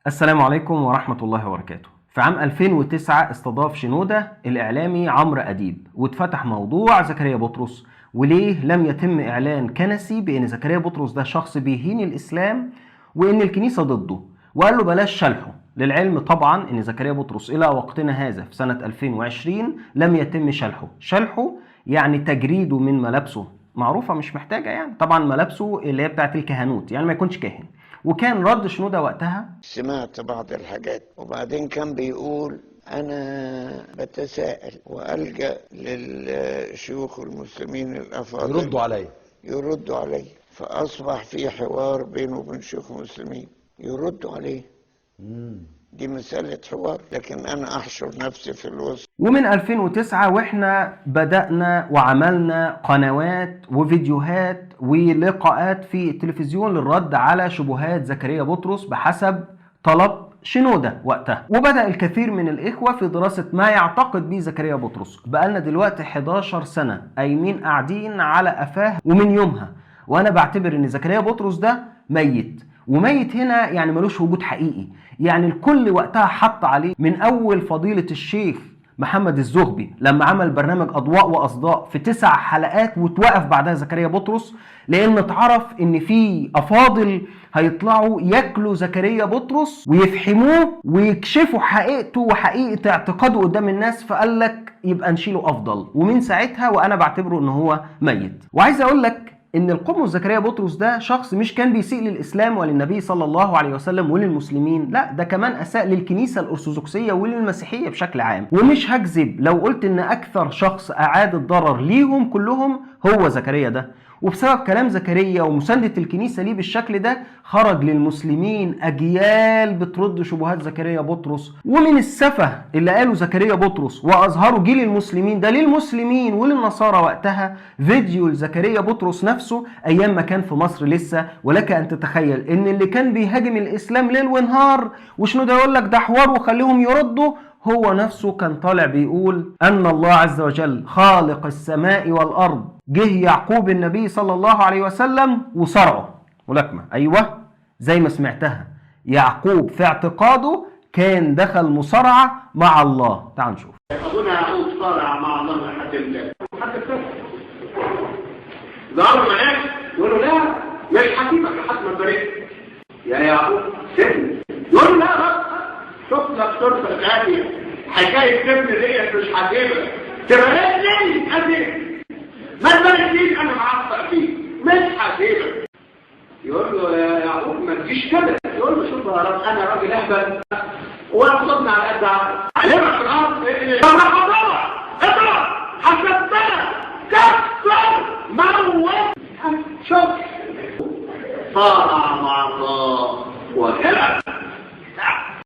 السلام عليكم ورحمة الله وبركاته. في عام 2009 استضاف شنودة الإعلامي عمرو أديب واتفتح موضوع زكريا بطرس، وليه لم يتم إعلان كنسي بأن زكريا بطرس ده شخص بيهين الإسلام وأن الكنيسة ضده، وقال له بلاش شلحه. للعلم طبعا أن زكريا بطرس إلى وقتنا هذا في سنة 2020 لم يتم شلحه يعني تجريده من ملابسه معروفة مش محتاجة، يعني طبعا ملابسه اللي هي بتاعت الكهنوت، يعني ما يكونش كاهن. وكان رد شنودة وقتها: سمعت بعض الحاجات وبعدين كان بيقول أنا بتساءل وألجأ للشيوخ المسلمين الأفاضل يردوا علي، فأصبح في حوار بينه وبين شيوخ مسلمين يردوا عليه. دي مسألة حوار، لكن أنا أحشر نفسي في الوسط. ومن 2009 واحنا بدأنا وعملنا قنوات وفيديوهات ولقاءات في التلفزيون للرد على شبهات زكريا بطرس بحسب طلب شنودة وقتها. وبدأ الكثير من الإخوة في دراسة ما يعتقد به زكريا بطرس. بقالنا دلوقتي 11 سنة قايمين قاعدين على قفاه، ومن يومها وأنا بعتبر إن زكريا بطرس ده ميت. وميت هنا يعني ملوش وجود حقيقي، يعني الكل وقتها حط عليه، من أول فضيلة الشيخ محمد الزغبي لما عمل برنامج أضواء وأصداء في 9 حلقات وتوقف بعدها زكريا بطرس، لأن اتعرف إن في أفاضل هيطلعوا ياكلوا زكريا بطرس ويفحموه ويكشفوا حقيقته وحقيقة اعتقاده قدام الناس، فقال لك يبقى نشيله أفضل. ومن ساعتها وأنا بعتبره إن هو ميت. وعايز أقول لك ان القمص زكريا بطرس ده شخص مش كان بيسيء للاسلام وللنبي صلى الله عليه وسلم وللمسلمين، لا ده كمان اساء للكنيسه الارثوذكسيه وللمسيحيه بشكل عام. ومش هكذب لو قلت ان اكثر شخص اعاد الضرر ليهم كلهم هو زكريا ده. وبسبب كلام زكريا ومساندة الكنيسة ليه بالشكل ده خرج للمسلمين أجيال بترد شبهات زكريا بطرس. ومن السفه اللي قالوا زكريا بطرس وأظهروا جيل المسلمين ده للمسلمين وللنصارى وقتها فيديو لزكريا بطرس نفسه أيام ما كان في مصر لسه. ولك أن تتخيل إن اللي كان بيهاجم الإسلام ليل ونهار وشنودة يقول لك ده حوار وخليهم يردوا، هو نفسه كان طالع بيقول أن الله عز وجل خالق السماء والأرض. جه يعقوب النبي صلى الله عليه وسلم وصرعه ملاكمة، أيوة زي ما سمعتها. يعقوب في اعتقاده كان دخل مصارعة مع الله. تعال نشوف. أبونا يعقوب صارع مع الله لحد الله حتى الفتح ظهر ملاك يقول له لا مش حكيمك لحد ما تبارك يا يعقوب سيبني. يقول له لا بس شوف لك صورتك الآتية حكاية سيبني ديت مش حكيمك تباركني أزيد ما تباركنيش أنا معصب فيك مش حكيمك. يقول له يا يعقوب ما تجيش كده. يقول له شوف يا رب أنا راجل أهبل ولا صدنا على قد علمك في الأرض اضرب حسبتنا كسر موت شوف صارع مع الله وهرب.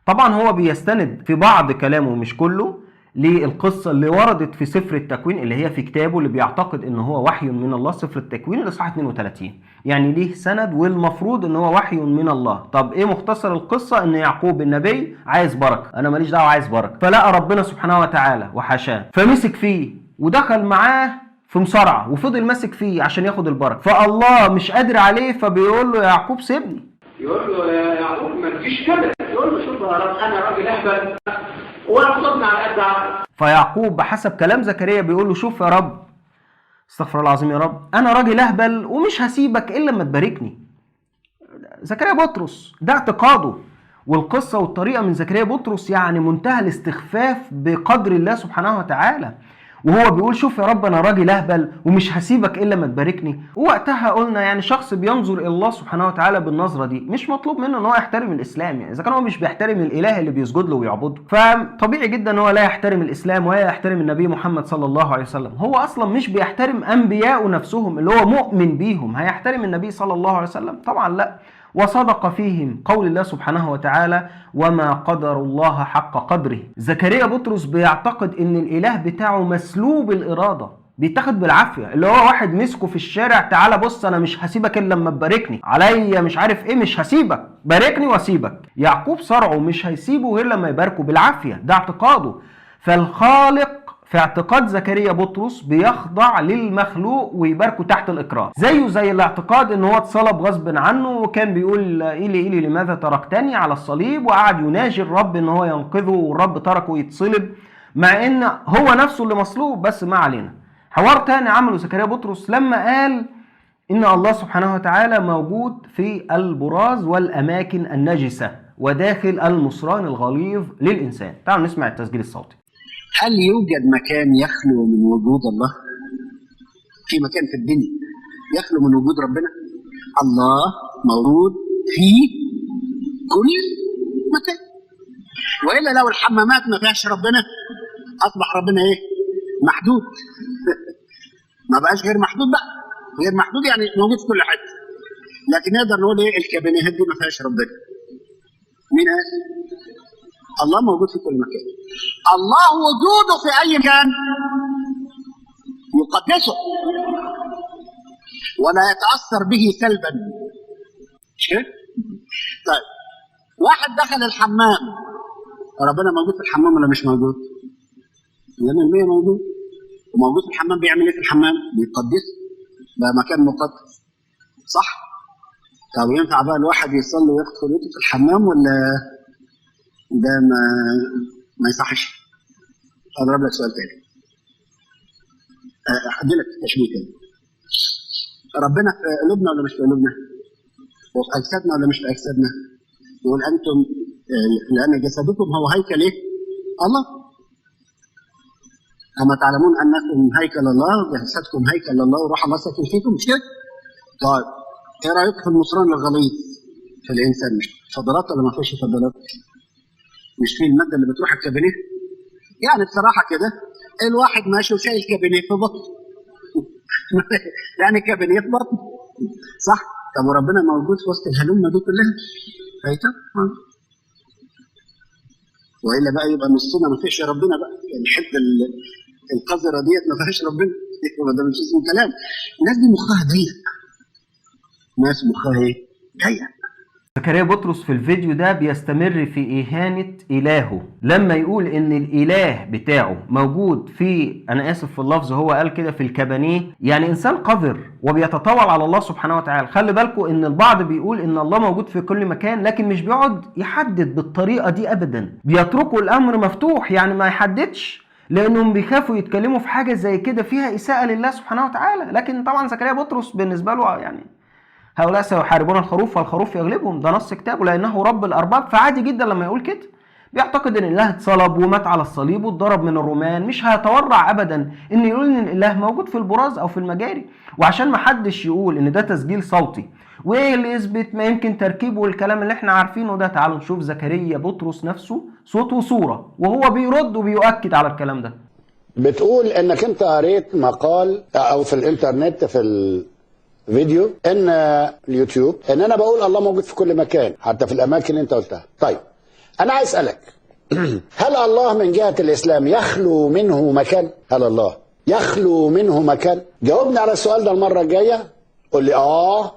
طبعا هو بيستند في بعض كلامه مش كله للقصة اللي وردت في سفر التكوين اللي هي في كتابه اللي بيعتقد ان هو وحي من الله، سفر التكوين الإصحاح 32، يعني ليه سند والمفروض ان هو وحي من الله. طب ايه مختصر القصة؟ ان يعقوب النبي عايز بركة، انا ماليش دعوة عايز بركة، فلقى ربنا سبحانه وتعالى وحاشاه فمسك فيه ودخل معاه في مصارعة وفضل ماسك فيه عشان ياخد البركة، فالله مش قادر عليه فبيقول له يا يعقوب سيبني. يقول له يا يعقوب ما تجيش كده. يقول له شوف يا رب انا راجل اهبل ولا صدنا على قد فيعقوب بحسب كلام زكريا بيقول له شوف يا رب، استغفر الله العظيم يا رب، انا راجل اهبل ومش هسيبك الا لما تباركني. زكريا بطرس ده اعتقاده، والقصة والطريقة من زكريا بطرس يعني منتهى الاستخفاف بقدر الله سبحانه وتعالى، وهو بيقول شوف يا رب انا راجل اهبل ومش هسيبك الا لما تباركني. ووقتها قلنا يعني شخص بينظر الى الله سبحانه وتعالى بالنظره دي مش مطلوب منه ان هو يحترم الاسلام، يعني اذا كان هو مش بيحترم الاله اللي بيسجد له ويعبده فطبيعي جدا ان هو لا يحترم الاسلام ولا يحترم النبي محمد صلى الله عليه وسلم. هو اصلا مش بيحترم انبياء نفسهم اللي هو مؤمن بيهم، هيحترم النبي صلى الله عليه وسلم؟ طبعا لا. وصدق فيهم قول الله سبحانه وتعالى وما قدر الله حق قدره. زكريا بطرس بيعتقد ان الاله بتاعه مسلوب الارادة، بيتاخد بالعافية، اللي هو واحد مسكه في الشارع تعالى بص انا مش هسيبك الا لما تباركني، عليا مش عارف ايه مش هسيبك، باركني واسيبك. يعقوب صرعه مش هيسيبه غير لما يباركه بالعافية، ده اعتقاده. فالخالق في اعتقاد زكريا بطرس بيخضع للمخلوق ويباركه تحت الإكراه، زيه زي الاعتقاد ان هو اتصلب غصب عنه وكان بيقول إلي لماذا تركتني على الصليب، وقعد يناجي الرب ان هو ينقذه والرب تركه يتصلب مع ان هو نفسه اللي مصلوب. بس ما علينا. حوار تاني عمله زكريا بطرس لما قال إن الله سبحانه وتعالى موجود في البراز والأماكن النجسة وداخل المصران الغليظ للإنسان. تعالوا نسمع التسجيل الصوتي. هل يوجد مكان يخلو من وجود الله؟ في مكان في الدنيا يخلو من وجود ربنا؟ الله موجود في كل مكان. وإلا لو الحمامات ما فيهاش ربنا أصبح ربنا إيه؟ محدود. ما بقاش غير محدود بقى. غير محدود يعني موجود في كل حته. لكن نقدر نقول ايه؟ الكابينيهات دي ما فيهاش ربنا. مين قال؟ الله موجود في كل مكان. الله وجوده في اي مكان يقدسه ولا يتاثر به سلبا. مش كده؟ طيب واحد دخل الحمام، ربنا موجود في الحمام ولا مش موجود؟ 100% موجود. وموجود في الحمام بيعمل ايه في الحمام؟ بيقدسه. ده مكان مقدس. صح؟ طب ينفع بقى الواحد يصلي وياخد خلوته في الحمام ولا ده ما يصحش؟ اضرب لك سؤال تاني. ادي لك تشبيه تاني. ربنا في قلوبنا ولا مش في قلوبنا؟ وفي اجسادنا ولا مش في اجسادنا؟ يقول انتم لان جسدكم هو هيكل ايه؟ الله. أما تعلمون أنكم هيكل الله وجسدكم هيكل الله وروح الله ساكن فيكم، مش كده؟ طيب إيه رأيك في المصران الغليظ في الإنسان؟ مش فضلات ولا ما فيش فضلات؟ مش في المادة اللي بتروح الكابينيه؟ يعني بصراحة كده الواحد ماشي وشايل كابينيه في بطنه. يعني كابينيه في بطنه. صح؟ طب وربنا موجود في وسط الهلومة دي كلها؟ هيكل؟ وإلا بقى يبقى نصنا ما فيش ربنا بقى. الحتة القذرة ديت ما فيهاش ربنا. ده مش اسمه كلام. الناس دي مخها ضيق. ناس مخها ايه؟ ضيق. زكريا بطرس في الفيديو ده بيستمر في إهانة إلهه لما يقول إن الإله بتاعه موجود في، أنا آسف في اللفظ، هو قال كده في الكبانيه. يعني إنسان قذر وبيتطاول على الله سبحانه وتعالى. خلي بالكم إن البعض بيقول إن الله موجود في كل مكان، لكن مش بيقعد يحدد بالطريقة دي أبدا. بيتركوا الأمر مفتوح، يعني ما يحددش، لأنهم بيخافوا يتكلموا في حاجة زي كده فيها إساءة لله سبحانه وتعالى. لكن طبعا زكريا بطرس بالنسبة له يعني هؤلاء سيحاربون الخروف والخروف يغلبهم، ده نص كتابه لأنه رب الأرباب. فعادي جدا لما يقول كده. بيعتقد ان الاله اتصلب ومات على الصليب واتضرب من الرومان. مش هيتورع ابدا ان يقول ان الاله موجود في البراز او في المجاري. وعشان ما حدش يقول ان ده تسجيل صوتي وايه اللي يثبت ما يمكن تركيبه والكلام اللي احنا عارفينه ده، تعالوا نشوف زكريا بطرس نفسه صوت وصوره وهو بيرد وبيؤكد على الكلام ده. بتقول انك انت قريت مقال او في الانترنت في الفيديو ان اليوتيوب ان انا بقول الله موجود في كل مكان حتى في الاماكن اللي انت قلتها. طيب انا عايز اسالك هل الله من جهة الاسلام يخلو منه مكان؟ هل الله يخلو منه مكان؟ جاوبني على السؤال ده المرة الجاية. قول لي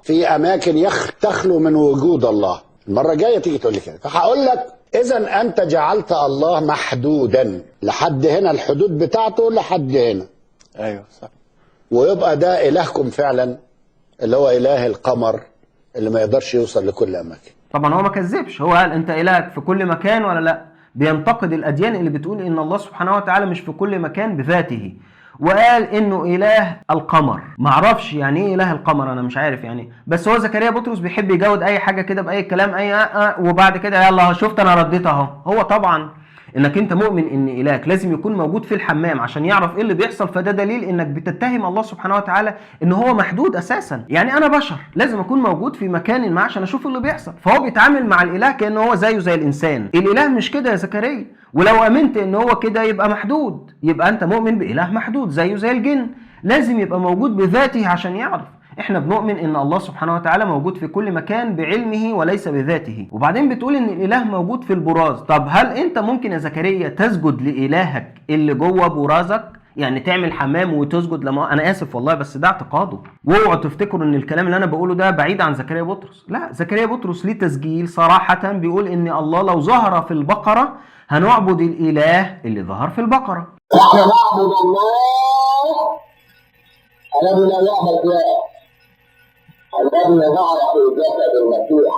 في اماكن تخلو من وجود الله. المرة الجاية تيجي تقول لي كده، فهقول لك اذا انت جعلت الله محدودا لحد هنا، الحدود بتاعته لحد هنا. ايوه صح. ويبقى ده الهكم فعلا اللي هو اله القمر اللي ما يقدرش يوصل لكل اماكن. طبعا هو ما كذبش، هو قال انت الهك في كل مكان ولا لا. بينتقد الاديان اللي بتقول ان الله سبحانه وتعالى مش في كل مكان بذاته، وقال انه اله القمر. معرفش يعني ايه اله القمر، انا مش عارف يعني. بس هو زكريا بطرس بيحب يجود اي حاجه كده باي كلام، اي وبعد كده يلا شفت انا رديت اهو. هو طبعا انك انت مؤمن ان الهك لازم يكون موجود في الحمام عشان يعرف ايه اللي بيحصل، فده دليل انك بتتهم الله سبحانه وتعالى ان هو محدود اساسا. يعني انا بشر لازم اكون موجود في مكان ما عشان اشوف اللي بيحصل. فهو بيتعامل مع الاله كانه هو زيه زي الانسان. الاله مش كده يا زكريا، ولو امنت ان هو كده يبقى محدود، يبقى انت مؤمن باله محدود زيه زي الجن، لازم يبقى موجود بذاته عشان يعرف. احنا بنؤمن ان الله سبحانه وتعالى موجود في كل مكان بعلمه وليس بذاته. وبعدين بتقول ان الاله موجود في البراز. طب هل انت ممكن يا زكريا تسجد لالهك اللي جوه برازك؟ يعني تعمل حمام وتسجد لما، انا اسف والله بس ده اعتقاده. واوعوا تفتكروا ان الكلام اللي انا بقوله ده بعيد عن زكريا بطرس. لا، زكريا بطرس ليه تسجيل صراحة بيقول ان الله لو ظهر في البقرة هنعبد الاله اللي ظهر في البقرة. نحن نعبد الله الذي لا يعبد إله، الذي ظهر في جسد المسيح.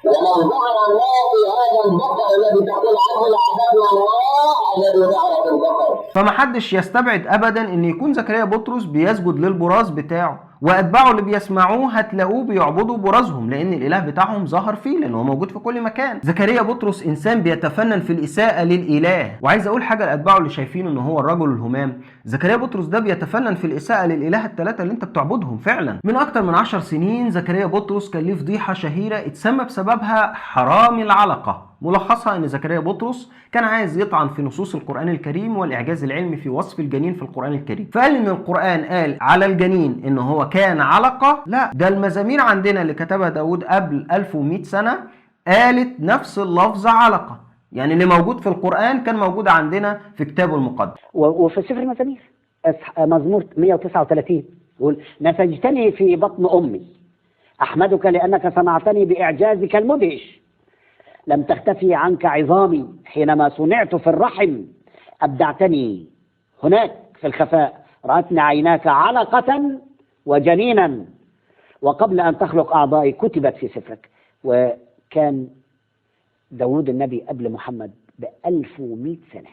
ولو ظهر الله في هذا البقر الذي تقول عنه لعبدنا الله الذي ظهر في البقر. فمحدش يستبعد ابدا ان يكون زكريا بطرس بيسجد للبراز بتاعه، واتباعه اللي بيسمعوه هتلاقوه بيعبدوا برازهم، لان الاله بتاعهم ظهر فيه، لانه موجود في كل مكان. زكريا بطرس انسان بيتفنن في الاساءه للاله. وعايز اقول حاجه لاتباعه اللي شايفينه ان هو الرجل الهمام، زكريا بطرس ده بيتفنن في الاساءه للاله الثلاثه اللي انت بتعبدهم فعلا. من اكتر من 10 سنين زكريا بطرس كان ليه فضيحه شهيره اتسمى بسببها حرامي العلقه. ملخصها ان زكريا بطرس كان عايز يطعن في نصوص القرآن الكريم والاعجاز العلمي في وصف الجنين في القرآن الكريم، فقال ان القرآن قال على الجنين ان هو كان علقة. لا، ده المزامير عندنا اللي كتبها داود قبل 1100 سنة قالت نفس اللفظ علقة، يعني اللي موجود في القرآن كان موجود عندنا في كتابه المقدس. وفي سفر المزامير مزمور 139 يقول: نسجتني في بطن أمي، أحمدك لأنك صنعتني بإعجازك المدهش، لم تختفي عنك عظامي حينما صنعت في الرحم، أبدعتني هناك في الخفاء، رأتني عيناك علقة وجنينا، وقبل أن تخلق أعضائي كتبت في سفرك. وكان داود النبي قبل محمد ب1100 سنة.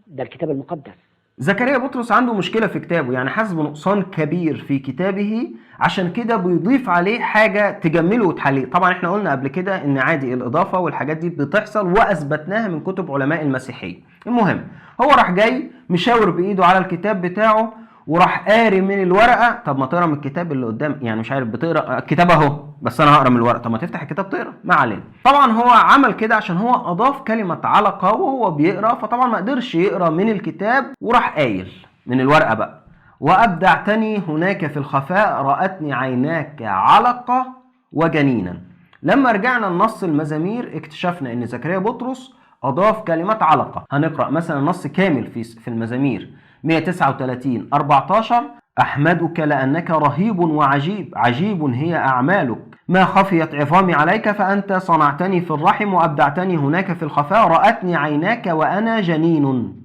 ده الكتاب المقدس. زكريا بطرس عنده مشكلة في كتابه، يعني حاسس بنقصان كبير في كتابه، عشان كده بيضيف عليه حاجة تجمله وتحليه. طبعا احنا قلنا قبل كده ان عادي الإضافة والحاجات دي بتحصل، وأثبتناها من كتب علماء المسيحية. المهم هو راح جاي مشاور بإيده على الكتاب بتاعه وراح قاري من الورقه. طب ما تقرا من الكتاب اللي قدام، يعني مش عارف بتقرا الكتاب اهو بس انا هقرا من الورقه، طب ما تفتح الكتاب تقرا، ما علينا. طبعا هو عمل كده عشان هو اضاف كلمه علقه وهو بيقرا، فطبعا ما قدرش يقرا من الكتاب وراح قايل من الورقه بقى: وابدعتني هناك في الخفاء، رأتني عيناك علقه وجنينا. لما رجعنا لنص المزامير اكتشفنا ان زكريا بطرس اضاف كلمه علقه. هنقرا مثلا نص كامل في المزامير 139:14: أحمدك لأنك رهيب وعجيب، عجيب هي أعمالك، ما خفيت عظامي عليك، فأنت صنعتني في الرحم وأبدعتني هناك في الخفاء، رأتني عيناك وأنا جنين.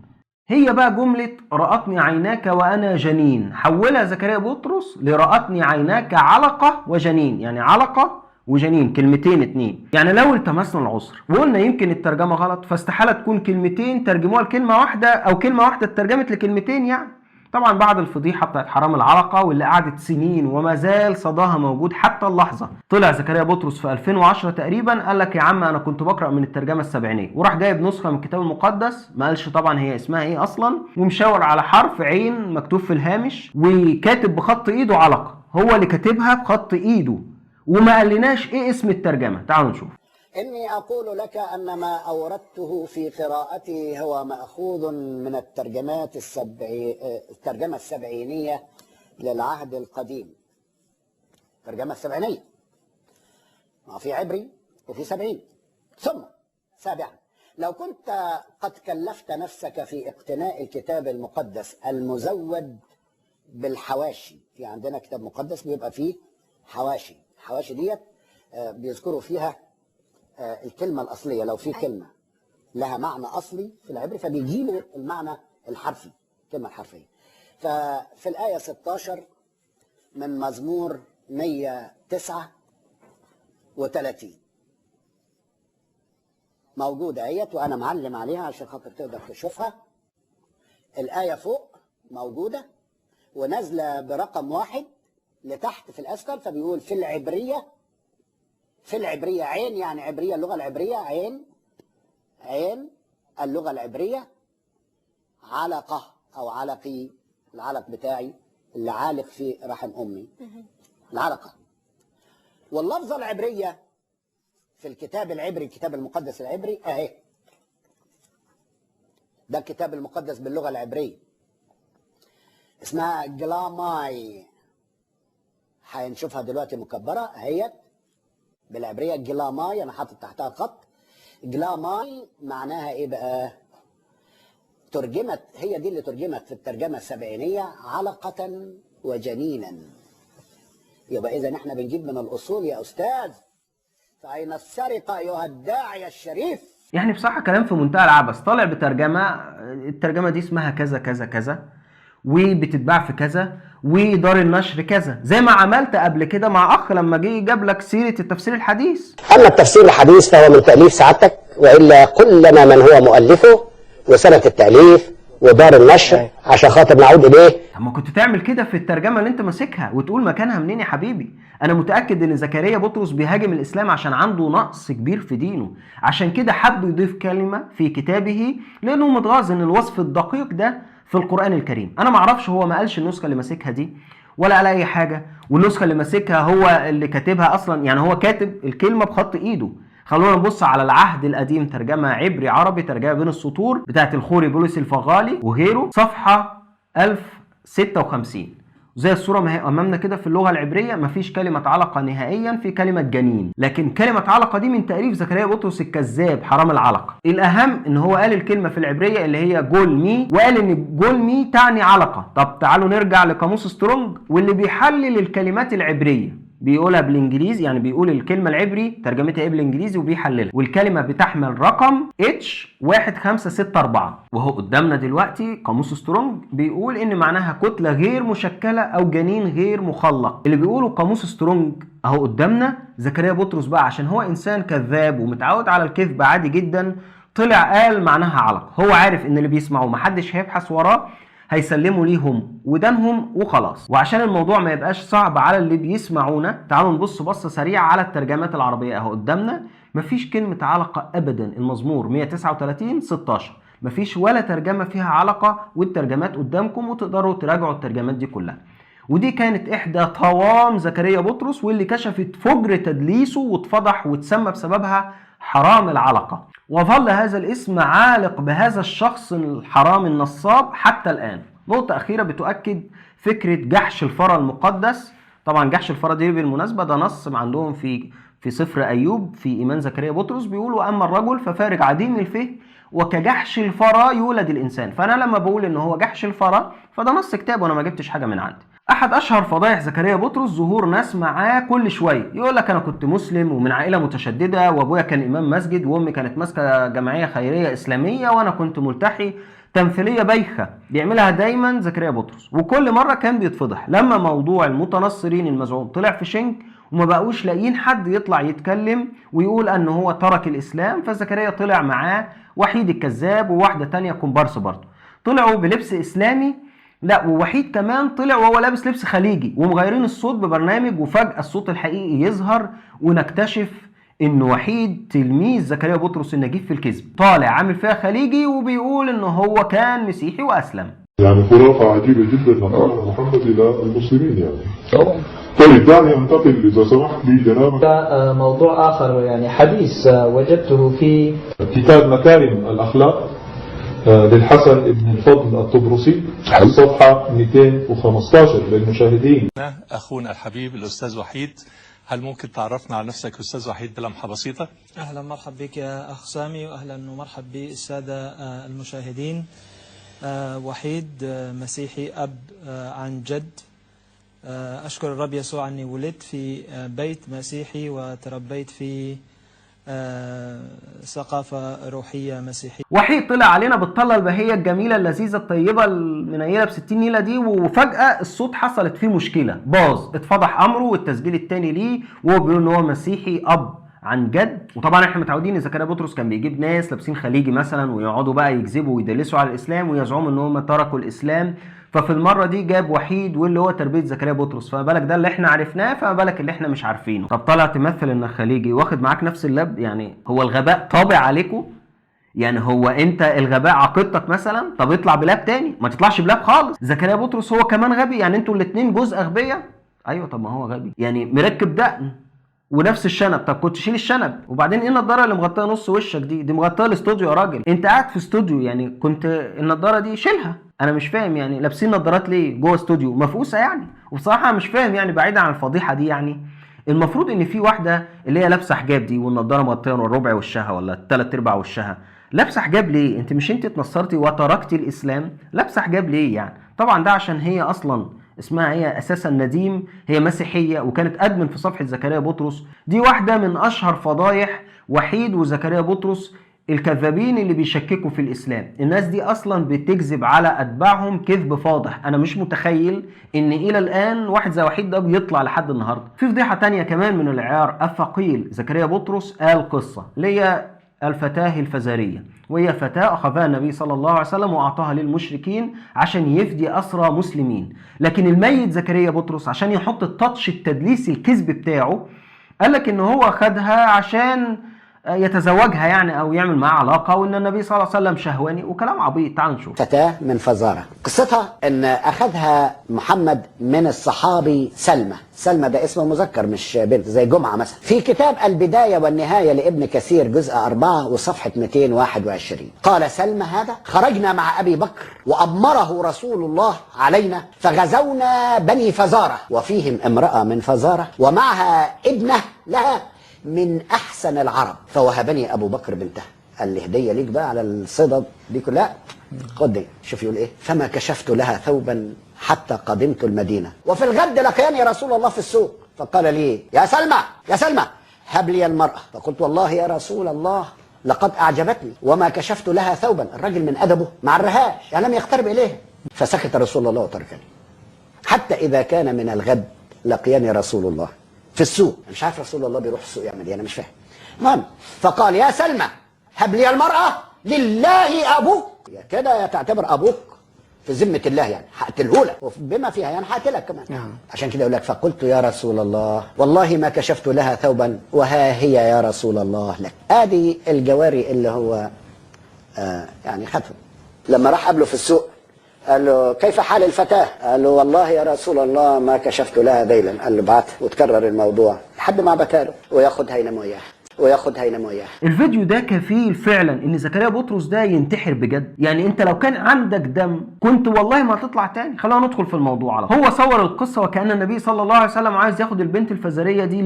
هي بقى جملة رأتني عيناك وأنا جنين حولها زكريا بطرس لرأتني عيناك علقة وجنين، يعني علقة وجنين كلمتين اتنين. يعني لو التمسنا العذر وقلنا يمكن الترجمة غلط، فاستحالة تكون كلمتين ترجموها لكلمة واحدة أو كلمة واحدة اترجمت لكلمتين. يعني طبعا بعد الفضيحة بتاعت حرام العلقة واللي قعدت سنين وما زال صداها موجود حتى اللحظة، طلع زكريا بطرس في 2010 تقريبا قال لك: يا عم أنا كنت بقرأ من الترجمة السبعينية، وراح جايب نسخة من الكتاب المقدس، ما قالش طبعا هي اسمها ايه أصلا، ومشاور على حرف عين مكتوب في الهامش وكاتب بخط إيده علقة، هو اللي كاتبها بخط إيده وما قالناش ايه اسم الترجمة. تعالوا نشوف. إني أقول لك أن ما أوردته في قراءتي هو مأخوذ من الترجمة السبعينية للعهد القديم. الترجمة السبعينية ما في عبري وفي سبعين. ثم سابعا، لو كنت قد كلفت نفسك في اقتناء الكتاب المقدس المزود بالحواشي، في عندنا كتاب مقدس بيبقى فيه حواشي، الحواشي ديت بيذكروا فيها الكلمة الأصلية، لو في كلمة لها معنى أصلي في العبري فبيجيبوا المعنى الحرفي، الكلمة الحرفية. ففي الآية 16 من مزمور 139 موجودة اهيت، وأنا معلم عليها عشان خاطر تقدر تشوفها. الآية فوق موجودة ونازلة برقم 1 لتحت في الأسفل، فبيقول في العبرية عين، يعني عبرية اللغة العبرية، عين اللغة العبرية، علقة أو علقي، العلق بتاعي اللي عالق في رحم أمي، العلقة. واللفظة العبرية في الكتاب العبري، الكتاب المقدس العبري أهي، ده الكتاب المقدس باللغة العبرية، اسمها جلاماي، هنشوفها دلوقتي مكبرة اهيت بالعبرية جلاماي، أنا حاطط تحتها خط. جلاماي معناها إيه بقى؟ ترجمت، هي دي اللي ترجمت في الترجمة السبعينية علقة وجنينا. يبقى إذا نحن بنجيب من الأصول يا أستاذ، فأين السرقة أيها الداعية الشريف؟ يعني بصراحة كلام في منتهى العبث. طالع بترجمة، الترجمة دي اسمها كذا كذا كذا، وبتتباع في كذا، ودار النشر كذا، زي ما عملت قبل كده مع اخ لما جه جاب لك سيرة التفسير الحديث. اما التفسير الحديث فهو من تأليف سعادتك، والا قل لنا من هو مؤلفه وسنة التأليف ودار النشر عشان خاطر نعود اليه. طب ما كنت تعمل كده في الترجمة اللي انت ماسكها وتقول مكانها منين يا حبيبي. انا متأكد ان زكريا بطرس بيهاجم الاسلام عشان عنده نقص كبير في دينه، عشان كده حب يضيف كلمة في كتابه لانه متغاظ ان الوصف الدقيق ده في القرآن الكريم. انا معرفش هو ما قالش النسخة اللي ماسكها دي ولا قال اي حاجة، والنسخة اللي ماسكها هو اللي كاتبها اصلا، يعني هو كاتب الكلمة بخط ايده. خلونا نبص على العهد القديم، ترجمة عبري عربي، ترجمة بين السطور بتاعت الخوري بولس الفغالي وغيره، صفحة 1056. زي الصورة ما هي أمامنا كده في اللغة العبرية، مفيش كلمة علقة نهائيا في كلمة جنين، لكن كلمة علقة دي من تأليف زكريا بطرس الكذاب حرام العلقة. الأهم إن هو قال الكلمة في العبرية اللي هي جول مي، وقال إن جول مي تعني علقة. طب تعالوا نرجع لقاموس سترونج واللي بيحلل الكلمات العبرية بيقولها بالانجليزي، يعني بيقول الكلمه العبري ترجمتها ايه بالانجليزي وبيحللها، والكلمه بتحمل رقم H1564، وهو قدامنا دلوقتي قاموس سترونج بيقول ان معناها كتله غير مشكله او جنين غير مخلق. اللي بيقوله قاموس سترونج اهو قدامنا. زكريا بطرس بقى عشان هو انسان كذاب ومتعود على الكذب عادي جدا، طلع قال معناها علق. هو عارف ان اللي بيسمعوا محدش هيبحث وراه، هيسلموا ليهم ودانهم وخلاص. وعشان الموضوع ما يبقاش صعب على اللي بيسمعونا، تعالوا نبص بصة سريعة على الترجمات العربية اهو قدامنا. مفيش كلمة علقة ابدا. المزمور 139:16 مفيش ولا ترجمة فيها علقة، والترجمات قدامكم وتقدروا تراجعوا الترجمات دي كلها. ودي كانت احدى طوام زكريا بطرس واللي كشفت فجر تدليسه واتفضح واتسمى بسببها حرام العلقة. وظل هذا الاسم عالق بهذا الشخص الحرام النصاب حتى الآن. نقطة أخيرة بتؤكد فكرة جحش الفرا المقدس. طبعا جحش الفرا دي بالمناسبة ده نص عندهم في سفر أيوب في إيمان زكريا بطرس، بيقولوا أما الرجل ففارج عديم الفهم وكجحش الفرا يولد الإنسان. فأنا لما بقول إن هو جحش الفرا فده نص كتاب وأنا ما جبتش حاجة من عندي. احد اشهر فضائح زكريا بطرس ظهور ناس معاه كل شويه يقول لك انا كنت مسلم ومن عائله متشدده، وابويا كان امام مسجد، وامي كانت ماسكه جمعيه خيريه اسلاميه، وانا كنت ملتحي. تمثيليه بايخه بيعملها دايما زكريا بطرس، وكل مره كان بيتفضح. لما موضوع المتنصرين المزعوم طلع في شنك وما بقوش لاقيين حد يطلع يتكلم ويقول ان هو ترك الاسلام، فزكريا طلع معاه وحيد الكذاب وواحده تانية كومبارس برضه، طلعوا بلبس اسلامي. لا ووحيد كمان طلع وهو لابس لبس خليجي، ومغيرين الصوت ببرنامج، وفجأة الصوت الحقيقي يظهر ونكتشف ان وحيد تلميذ زكريا بطرس النجيب في الكذب طالع عامل فيها خليجي وبيقول ان هو كان مسيحي واسلم. يعني خرافة عجيبة جدا نقلها محمد الى المسلمين يعني. طيب دعني انتقل اذا سمحت لي جنابك موضوع اخر، يعني حديث وجدته في كتاب مكارم الاخلاق للحسن ابن الفضل الطبرسي، الصفحة 215 للمشاهدين. أخونا الحبيب الأستاذ وحيد، هل ممكن تعرفنا على نفسك أستاذ وحيد بلمحة بسيطة؟ أهلا مرحب بك يا أخ سامي، وأهلا ومرحب بالسادة المشاهدين. وحيد مسيحي أب عن جد. أشكر الرب يسوع أني ولدت في بيت مسيحي وتربيت في ثقافة روحية مسيحية. وحيد طلع علينا بالطلة البهية الجميلة اللذيذة الطيبة المنيلة ب60 نيلة دي، وفجأة الصوت حصلت فيه مشكلة، باظ، اتفضح أمره والتسجيل التاني ليه وهو بيقول إن هو مسيحي أب عن جد. وطبعا احنا متعودين ان زكريا بطرس كان بيجيب ناس لابسين خليجي مثلا ويقعدوا بقى يكذبوا ويدلسوا على الإسلام ويزعموا إن هم تركوا الإسلام. ففي المرة دي جاب وحيد واللي هو تربية زكريا بطرس، فما بالك ده اللي احنا عرفناه، فما بالك اللي احنا مش عارفينه. طب طالع تمثل انك خليجي واخد معاك نفس اللب، يعني هو الغباء طابع عليكم؟ يعني هو انت الغباء عقيدتك مثلا؟ طب اطلع بلاب تاني، ما تطلعش بلاب خالص. زكريا بطرس هو كمان غبي، يعني انتوا الاتنين جزء اغبياء. ايوه طب ما هو غبي، يعني مركب دقن ونفس الشنب. طب كنت شيل الشنب. وبعدين ايه النضاره اللي مغطيه نص وشك دي مغطيه الاستوديو يا راجل، انت قاعد في استوديو، يعني كنت النضاره دي شيلها. انا مش فاهم يعني لابسين نضارات ليه جوه استوديو مفقوسه يعني. وبصراحه مش فاهم يعني بعيدا عن الفضيحه دي، يعني المفروض ان في واحده اللي هي لابسه حجاب دي والنضاره مغطيه ربع وشها ولا 3/4 وشها، لابسه حجاب ليه؟ انت مش انت اتنصرتي وتركتي الاسلام؟ لابسه حجاب ليه يعني؟ طبعا ده عشان هي اصلا اسمها هي اساسا نديم، هي مسيحيه وكانت ادمن في صفحه زكريا بطرس. دي واحده من اشهر فضايح وحيد وزكريا بطرس الكذابين اللي بيشككوا في الإسلام. الناس دي أصلا بتكذب على أتباعهم كذب فاضح. أنا مش متخيل إن إلى الآن واحد زي وحيد ده بيطلع لحد النهاردة. في فضيحة تانية كمان من العيار الثقيل. زكريا بطرس قال قصة اللي هي الفتاة الفزارية، وهي فتاة أخذها النبي صلى الله عليه وسلم وأعطاها للمشركين عشان يفدي أسرى مسلمين. لكن الميت زكريا بطرس عشان يحط التاتش التدليسي الكذب بتاعه قال لك إن هو أخذها عشان يتزوجها يعني او يعمل معها علاقه، وان النبي صلى الله عليه وسلم شهواني وكلام عبيط. تعال نشوف. فتاة من فزارة، قصتها ان اخذها محمد من الصحابي سلمى. سلمى ده اسمه مذكر مش بنت زي جمعة مثلا. في كتاب البداية والنهاية لابن كثير جزء 4 وصفحة 221 قال سلمى هذا: خرجنا مع ابي بكر وامره رسول الله علينا فغزونا بني فزارة وفيهم امرأة من فزارة ومعها ابنة لها من أحسن العرب فوهبني أبو بكر بنته. قال لي هدية ليك بقى على الصدد دي كلها، خد دي. شوف يقول إيه: فما كشفت لها ثوبا حتى قدمت المدينة وفي الغد لقياني رسول الله في السوق فقال لي: يا سلمى يا سلمى هب لي المرأة. فقلت: والله يا رسول الله لقد أعجبتني وما كشفت لها ثوبا. الرجل من أدبه ما عرهاش يعني لم يقترب إليها. فسكت رسول الله وتركني حتى إذا كان من الغد لقياني رسول الله في السوق. مش عارف رسول الله بيروح السوق يعمل ايه، انا مش فاهم. المهم فقال: يا سلمى هب لي المرأة لله أبوك. يا كده يا تعتبر أبوك في ذمة الله يعني هقتله لك وبما فيها يعني هقتلك كمان. عشان كده يقول لك: فقلت يا رسول الله والله ما كشفت لها ثوبا وها هي يا رسول الله لك. ادي الجواري اللي هو يعني خدهم. لما راح قابله في السوق قال له: كيف حال الفتاة؟ قال له: والله يا رسول الله ما كشفت لها ذيلا. قال له: بعت. وتكرر الموضوع لحد ما بكاله وياخدها ينام وياها وياخدها ينام وياها. الفيديو ده كفيل فعلا ان زكريا بطرس ده ينتحر بجد. يعني انت لو كان عندك دم كنت والله ما تطلع تاني. خلونا ندخل في الموضوع على طول. هو صور القصه وكأن النبي صلى الله عليه وسلم عايز ياخد البنت الفزاريه دي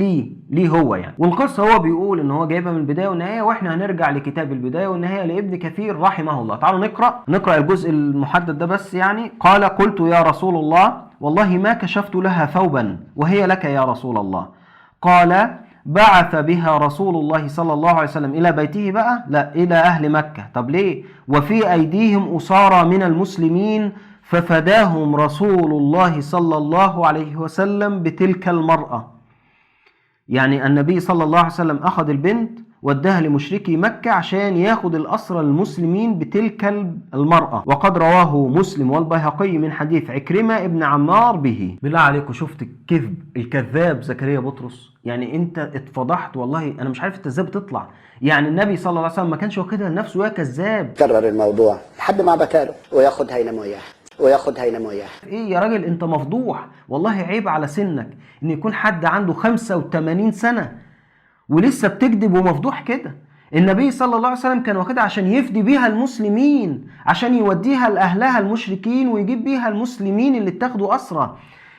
ليه هو يعني. والقصه هو بيقول ان هو جايبها من البدايه والنهايه، واحنا هنرجع لكتاب البدايه والنهايه لابن كثير رحمه الله. تعالوا نقرا الجزء المحدد ده بس يعني. قال: قلت يا رسول الله والله ما كشفت لها ثوبا وهي لك يا رسول الله. قال: بعث بها رسول الله صلى الله عليه وسلم إلى بيته بقى؟ لا، إلى أهل مكة. طب ليه؟ وفي أيديهم أسارى من المسلمين ففداهم رسول الله صلى الله عليه وسلم بتلك المرأة. يعني النبي صلى الله عليه وسلم أخذ البنت وداها لمشركي مكة عشان ياخد الأسرى المسلمين بتلك المرأة. وقد رواه مسلم والبيهقي من حديث عكرمة ابن عمار به. بالله عليكم شفت الكذاب زكريا بطرس؟ يعني انت اتفضحت والله. انا مش عارف انت ازاي بتطلع. يعني النبي صلى الله عليه وسلم ما كانش واخدها لنفسه يا كذاب. كرر الموضوع لحد ما بكاله وياخدها ينام وياها وياخدها ينام وياها. ايه يا راجل انت مفضوح والله. عيب على سنك ان يكون حد عنده 85 سنة ولسه بتكذب ومفضوح كده. النبي صلى الله عليه وسلم كان واخدها عشان يفدي بيها المسلمين، عشان يوديها لأهلها المشركين ويجيب بيها المسلمين اللي اتاخدوا أسرى.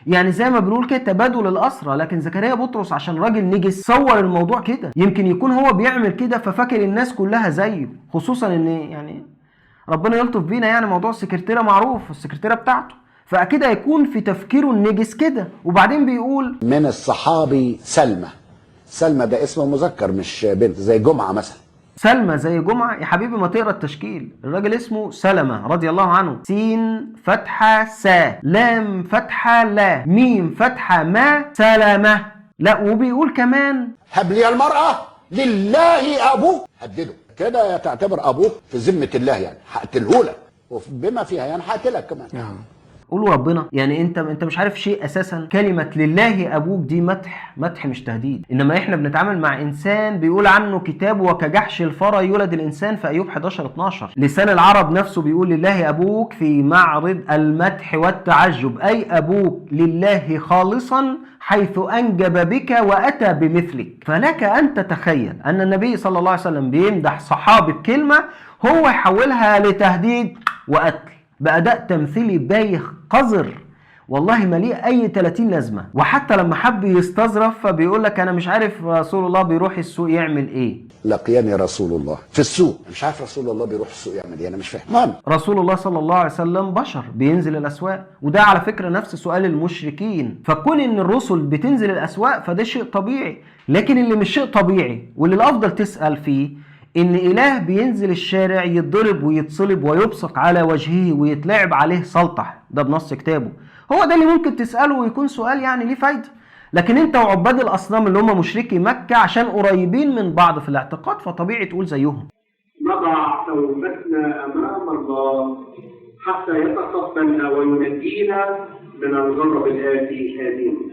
يعني زي ما بنقول كده تبادل الأسرى. لكن زكريا بطرس عشان راجل نجس صور الموضوع كده. يمكن يكون هو بيعمل كده ففاكر الناس كلها زيه، خصوصا ان يعني ربنا يلطف بينا. يعني موضوع السكرتيرة معروف، السكرتيرة بتاعته، فأكيد هيكون في تفكيره النجس كده. وبعدين بيقول: من الصحابي سلمى. سلمى ده اسمه مذكر مش بنت زي جمعة مثلا. سلمى زي جمعة؟ يا حبيبي ما تقرا التشكيل. الراجل اسمه سلمة رضي الله عنه. سين فتحة سا، لام فتحة لا، ميم فتحة ما، سلمة. لا وبيقول كمان: هب لي المرأة لله أبوك. هدده كده يا تعتبر أبوك في ذمة الله يعني هقتله لك وبما فيها يعني هقتلك كمان. قولوا ربنا. يعني انت مش عارف شيء اساسا. كلمة لله ابوك دي مدح مش تهديد. انما احنا بنتعامل مع انسان بيقول عنه كتاب: وكجحش الفرى يولد الانسان في ايوب 11-12. لسان العرب نفسه بيقول لله ابوك في معرض المدح والتعجب، اي ابوك لله خالصا حيث انجب بك واتى بمثلك. فلك ان تتخيل ان النبي صلى الله عليه وسلم بيمدح صحابي بكلمة هو يحولها لتهديد وقتل بأداء تمثيلي بايخ قذر والله مليء أي 30 لازمة. وحتى لما حب يستظرف فبيقول لك: أنا مش عارف رسول الله بيروح السوق يعمل إيه. لقياني رسول الله في السوق. مش عارف رسول الله بيروح السوق يعمل إيه، أنا مش فاهم. رسول الله صلى الله عليه وسلم بشر بينزل الأسواق، وده على فكرة نفس سؤال المشركين. فكون إن الرسل بتنزل الأسواق فده شيء طبيعي. لكن اللي مش شيء طبيعي واللي الأفضل تسأل فيه ان اله بينزل الشارع يتضرب ويتصلب ويبصق على وجهه ويتلعب عليه سلطح، ده بنص كتابه. هو ده اللي ممكن تسأله ويكون سؤال يعني ليه فايدة. لكن انت وعباد الاصنام اللي هم مشركي مكة عشان قريبين من بعض في الاعتقاد فطبيعي تقول زيهم. نضع توبتنا امام الله حتى يتقبلنا وينجينا من الغضب الآتي آمين.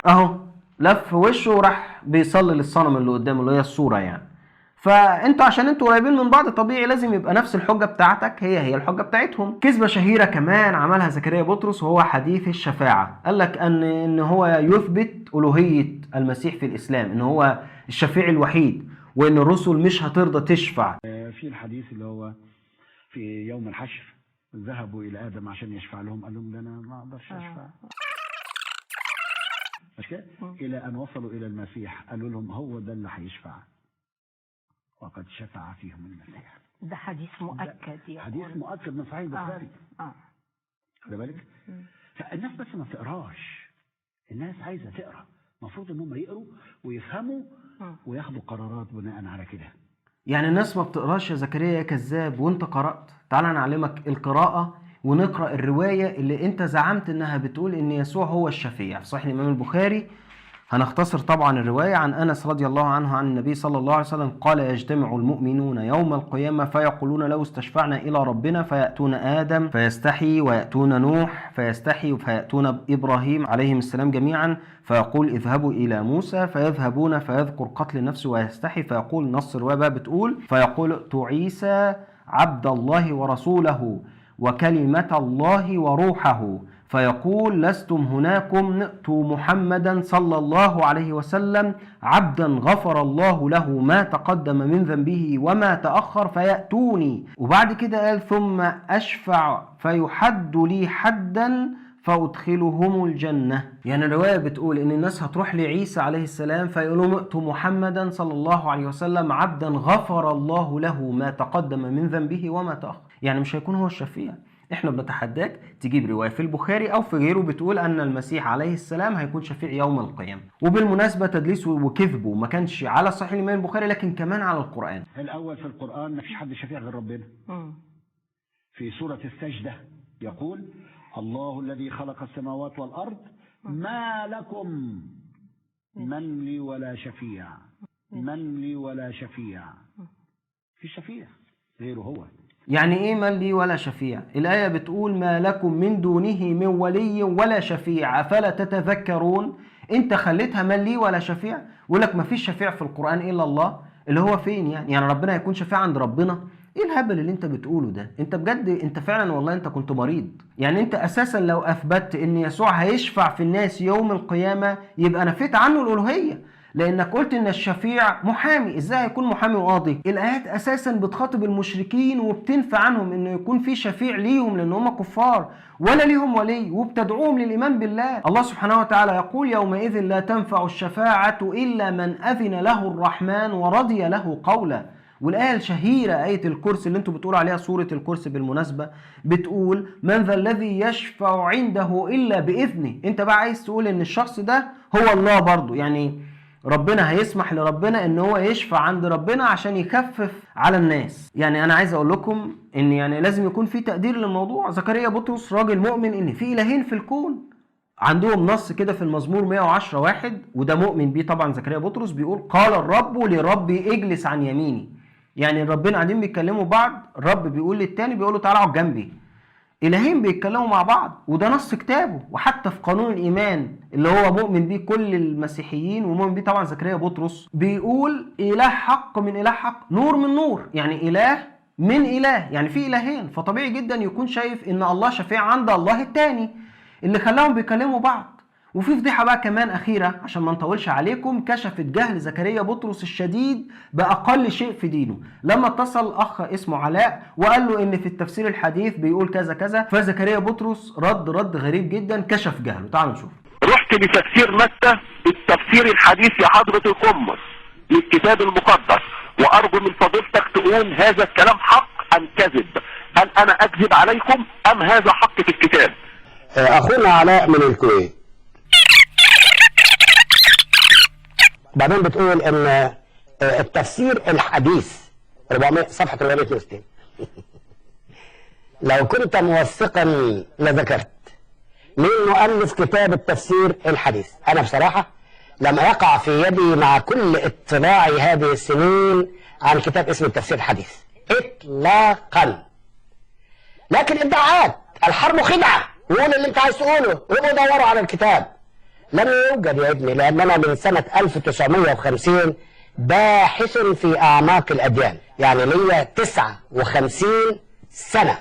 اهو لف وشه وراح بيصلي للصنم اللي قدامه اللي هي الصورة يعني. فانتوا عشان انتوا قريبين من بعض طبيعي لازم يبقى نفس الحجة بتاعتك هي الحجة بتاعتهم. كذبة شهيرة كمان عملها زكريا بطرس وهو حديث الشفاعة. قال لك ان هو يثبت ألوهية المسيح في الإسلام، ان هو الشفيع الوحيد وان الرسل مش هترضى تشفع. في الحديث اللي هو في يوم الحشر ذهبوا إلى آدم عشان يشفع لهم، قال لهم ده أنا ما أقدرش أشفع. إلى أن وصلوا إلى المسيح قالوا لهم هو ده اللي هيشفع وقد شفع فيهم المسيح. ده حديث مؤكد يعني. حديث مؤكد من صحيح البخاري. خلي بالك. فالناس بس ما تقراش، الناس عايزة تقرا، المفروض انهم يقروا ويفهموا وياخدوا قرارات بناء على كده. يعني الناس ما بتقراش يا زكريا يا كذاب، وانت قرأت. تعال نعلمك القراءة ونقرأ الرواية اللي انت زعمت انها بتقول ان يسوع هو الشفيع في صحيح الامام البخاري. هنختصر طبعا الرواية عن أنس رضي الله عنه عن النبي صلى الله عليه وسلم قال: يجتمع المؤمنون يوم القيامة فيقولون لو استشفعنا إلى ربنا فيأتون آدم فيستحي، ويأتون نوح فيستحي، فيأتون إبراهيم عليهم السلام جميعا فيقول اذهبوا إلى موسى، فيذهبون فيذكر قتل نفسه ويستحي، فيقول نص الرواية بقى بتقول فيقول عيسى عبد الله ورسوله وكلمة الله وروحه، فيقول لستم هناكم نأتوا محمدا صلى الله عليه وسلم عبدا غفر الله له ما تقدم من ذنبه وما تأخر فيأتوني. وبعد كده قال ثم أشفع فيحد لي حدا فأدخلهم الجنة. يعني الرواية بتقول إن الناس هتروح لعيسى عليه السلام فيقولوا ائتوا محمدا صلى الله عليه وسلم عبدا غفر الله له ما تقدم من ذنبه وما تأخر. يعني مش هيكون هو الشفيع. احنا بنتحداك تجيب رواية في البخاري او في غيره بتقول ان المسيح عليه السلام هيكون شفيع يوم القيامة. وبالمناسبة تدليسه وكذبه ما كانش على صحيح الامام البخاري لكن كمان على القرآن. الاول في القرآن ما فيش حد شفيع غير ربنا. في سورة السجدة يقول الله الذي خلق السماوات والارض ما لكم من لي ولا شفيع، من لي ولا شفيع. في شفيع غيره هو. يعني ايه من لي ولا شفيع؟ الآية بتقول ما لكم من دونه من ولي ولا شفيع أفلا تتذكرون. انت خليتها من لي ولا شفيع، ولك ما فيش شفيع في القرآن إلا الله. اللي هو فين يعني ربنا يكون شفيع عند ربنا؟ ايه الهبل اللي انت بتقوله ده؟ انت بجد انت فعلا والله انت كنت مريض. يعني انت اساسا لو اثبتت ان يسوع هيشفع في الناس يوم القيامة يبقى نفيت عنه الألوهية، لانك قلت ان الشفيع محامي. ازاي هيكون محامي وقاضي؟ الايات اساسا بتخاطب المشركين وبتنفي عنهم انه يكون في شفيع ليهم لان هم كفار ولا ليهم ولي، وبتدعوهم للايمان بالله. الله سبحانه وتعالى يقول يومئذ لا تنفع الشفاعة الا من اذن له الرحمن ورضي له قولا. والآية الشهيرة آية الكرسي اللي انتوا بتقولوا عليها سورة الكرسي بالمناسبة بتقول من ذا الذي يشفع عنده إلا بإذنه. انت بقى عايز تقول ان الشخص ده هو الله برضو، يعني ربنا هيسمح لربنا ان هو يشفع عند ربنا عشان يخفف على الناس. يعني انا عايز اقول لكم ان يعني لازم يكون في تقدير للموضوع. زكريا بطرس راجل مؤمن ان في إلهين في الكون. عندهم نص كده في المزمور 110:1 وده مؤمن بيه طبعا زكريا بطرس، بيقول قال الرب لربي اجلس عن يميني. يعني ربنا قاعدين بيتكلموا بعض، الرب بيقول للتاني بيقول له تعالى اقعد جنبي. إلهين بيتكلموا مع بعض وده نص كتابه. وحتى في قانون الإيمان اللي هو مؤمن بيه كل المسيحيين ومؤمن بيه طبعا زكريا بطرس بيقول إله حق من إله حق، نور من نور. يعني إله من إله، يعني في إلهين. فطبيعي جدا يكون شايف إن الله شفيع عند الله التاني اللي خلاهم بيكلموا بعض. وفي فضيحة بقى كمان أخيرة عشان ما نطولش عليكم، كشفت جهل زكريا بطرس الشديد بأقل شيء في دينه. لما اتصل أخ اسمه علاء وقال له إن في التفسير الحديث بيقول كذا كذا، فزكريا بطرس رد غريب جدا كشف جهله. تعالوا نشوف. رحت لتفسير متى التفسير الحديث يا حضرة القمص، للكتاب المقدس، وارجو من فضيلتك تقول هذا الكلام حق ام كذب؟ هل انا اكذب عليكم ام هذا حق في الكتاب؟ اخونا علاء من الكويت بعدين بتقول ان التفسير الحديث 400 صفحه 462 لو كنت موثقا لذكرت مين مؤلف كتاب التفسير الحديث. انا بصراحه لم يقع في يدي مع كل اطلاعي هذه السنين عن كتاب اسمه التفسير الحديث اطلاقا. لكن ادعاءات الحرب خدعه، وقول اللي انت عايز تقوله، وابقوا دوروا على الكتاب. لم يوجد يا ابني، لان انا من سنه 1950 باحث في اعماق الاديان، يعني ليا 59 سنه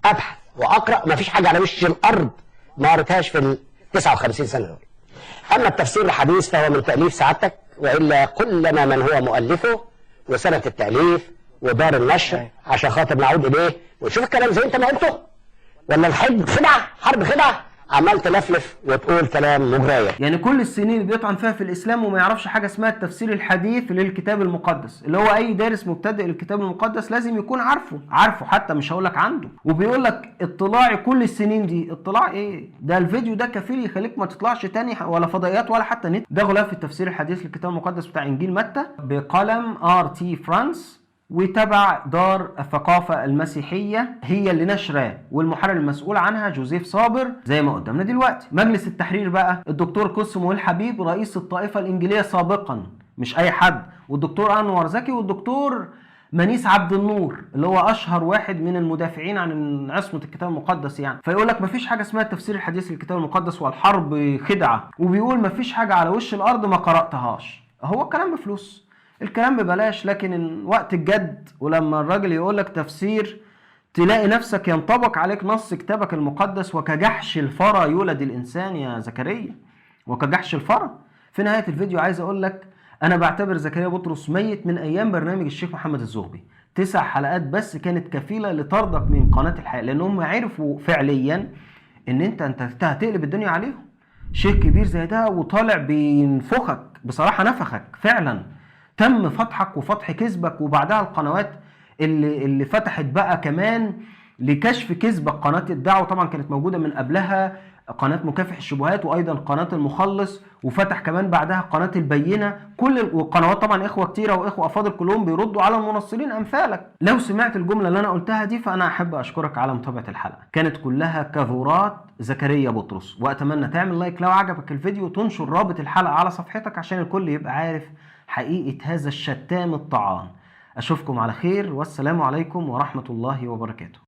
ابحث واقرا، ما فيش حاجه على وش الارض ما قريتهاش في ال 59 سنه دول. اما التفسير الحديث فهو من تاليف سعادتك، والا قل لنا من هو مؤلفه وسنه التاليف ودار النشر عشان خاطر نعود اليه ونشوف الكلام زي انت ما قلته، ولا الحرب خدعه، حرب خدعه، عمال تلفلف وتقول كلام مغاير. يعني كل السنين اللي بيطعن فيها في الاسلام وما يعرفش حاجه اسمها التفسير الحديث للكتاب المقدس، اللي هو اي دارس مبتدئ للكتاب المقدس لازم يكون عارفه حتى، مش هقول لك عنده. وبيقول لك اطلاعي كل السنين دي، اطلاع ايه؟ ده الفيديو ده كفيل يخليك ما تطلعش تاني ولا فضائيات ولا حتى نت. ده غلاف التفسير الحديث للكتاب المقدس بتاع انجيل متى بقلم RT فرانس، وتبع دار الثقافة المسيحية هي اللي نشراه، والمحرر المسؤول عنها جوزيف صابر زي ما قدامنا دلوقتي. مجلس التحرير بقى الدكتور قسم الحبيب رئيس الطائفة الإنجيلية سابقا، مش أي حد، والدكتور أنور زكي، والدكتور منيس عبد النور اللي هو أشهر واحد من المدافعين عن عصمة الكتاب المقدس يعني. فيقول لك مفيش حاجة اسمها التفسير الحديث للكتاب المقدس والحرب خدعة، وبيقول مفيش حاجة على وش الأرض ما قرأتهاش. هو الكلام بفلوس، الكلام ببلاش، لكن وقت الجد ولما الراجل يقولك تفسير تلاقي نفسك ينطبق عليك نص كتابك المقدس. وكجحش الفرى يولد الإنسان يا زكريا، وكجحش الفرى. في نهاية الفيديو عايز أقولك أنا بعتبر زكريا بطرس ميت من أيام برنامج الشيخ محمد الزغبي. 9 حلقات بس كانت كفيلة لطردك من قناة الحياة، لأنهم عرفوا فعليا إن أنت هتقلب الدنيا عليهم. شيخ كبير زي ده وطالع بينفخك، بصراحة نفخك فعلا، تم فتحك وفتح كذبك. وبعدها القنوات اللي فتحت بقى كمان لكشف كذبك، قناة الدعوة طبعا كانت موجودة من قبلها، قناة مكافح الشبهات، وايضا قناة المخلص، وفتح كمان بعدها قناة البينة. كل القنوات طبعا اخوة كتيرة واخوة افاضل كلهم بيردوا على المنصرين امثالك. لو سمعت الجملة اللي انا قلتها دي فانا احب اشكرك على متابعة الحلقة، كانت كلها كذورات زكريا بطرس. واتمنى تعمل لايك لو عجبك الفيديو، وتنشر رابط الحلقة على صفحتك عشان الكل يبقى عارف حقيقة هذا الشتام الطعان. أشوفكم على خير، والسلام عليكم ورحمة الله وبركاته.